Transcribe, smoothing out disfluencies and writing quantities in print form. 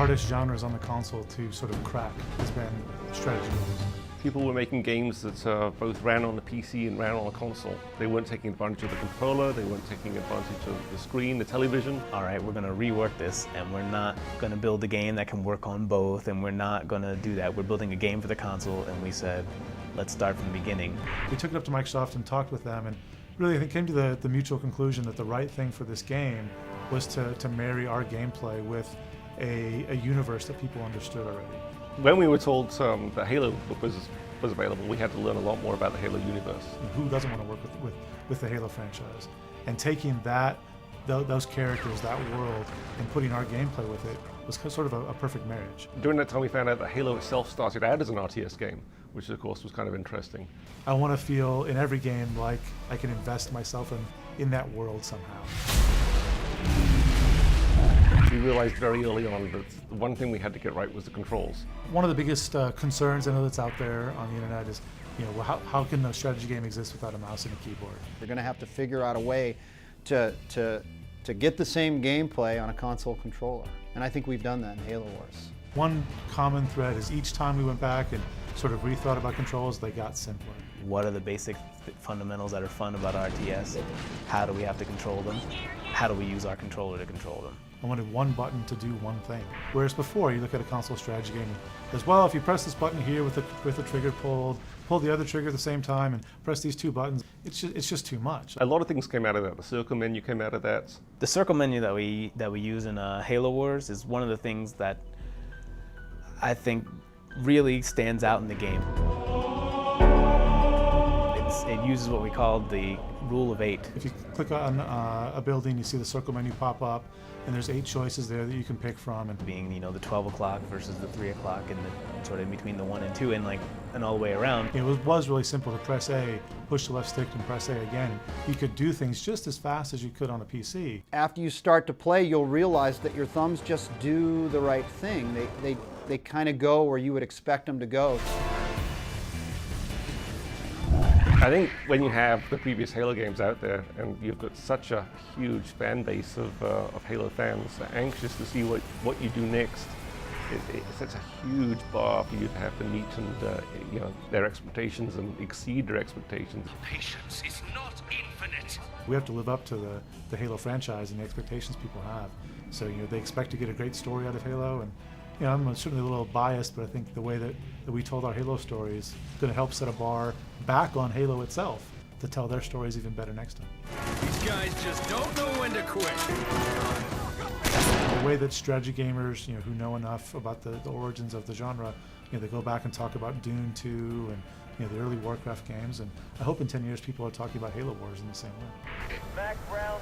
hardest genres on the console to sort of crack has been strategy games. People were making games that both ran on the PC and ran on a console. They weren't taking advantage of the controller, they weren't taking advantage of the screen, the television. All right, we're going to rework this, and we're not going to build a game that can work on both, and we're not going to do that. We're building a game for the console, and we said, let's start from the beginning. We took it up to Microsoft and talked with them, and really I think came to the mutual conclusion that the right thing for this game was to marry our gameplay with a universe that people understood already. When we were told that Halo was available, we had to learn a lot more about the Halo universe. Who doesn't want to work with the Halo franchise? And taking those characters, that world, and putting our gameplay with it was sort of a perfect marriage. During that time we found out that Halo itself started out as an RTS game, which of course was kind of interesting. I want to feel in every game like I can invest myself in that world somehow. We realized very early on that the one thing we had to get right was the controls. One of the biggest concerns I know that's out there on the internet is, how can a strategy game exist without a mouse and a keyboard? You're going to have to figure out a way to get the same gameplay on a console controller. And I think we've done that in Halo Wars. One common thread is each time we went back and sort of rethought about controls, they got simpler. What are the basic fundamentals that are fun about RTS? How do we have to control them? How do we use our controller to control them? I wanted one button to do one thing. Whereas before, you look at a console strategy game as well, if you press this button here with the trigger pulled, pull the other trigger at the same time, and press these two buttons, it's just too much. A lot of things came out of that. The circle menu came out of that. The circle menu that we use in Halo Wars is one of the things that I think really stands out in the game. It uses what we call the rule of 8. If you click on a building, you see the circle menu pop up, and there's 8 choices there that you can pick from. And being, the 12 o'clock versus the 3 o'clock, and the, sort of in between the 1 and 2, and all the way around. It was really simple to press A, push the left stick, and press A again. You could do things just as fast as you could on a PC. After you start to play, you'll realize that your thumbs just do the right thing. They kind of go where you would expect them to go. I think when you have the previous Halo games out there, and you've got such a huge fan base of Halo fans anxious to see what you do next, it's such a huge bar for you to have to meet and their expectations and exceed their expectations. Patience is not infinite. We have to live up to the Halo franchise and the expectations people have. So they expect to get a great story out of Halo, and I'm certainly a little biased, but I think the way that we told our Halo stories is going to help set a bar back on Halo itself to tell their stories even better next time. These guys just don't know when to quit. The way that strategy gamers, who know enough about the origins of the genre, they go back and talk about Dune 2 and the early Warcraft games, and I hope in 10 years people are talking about Halo Wars in the same way. Background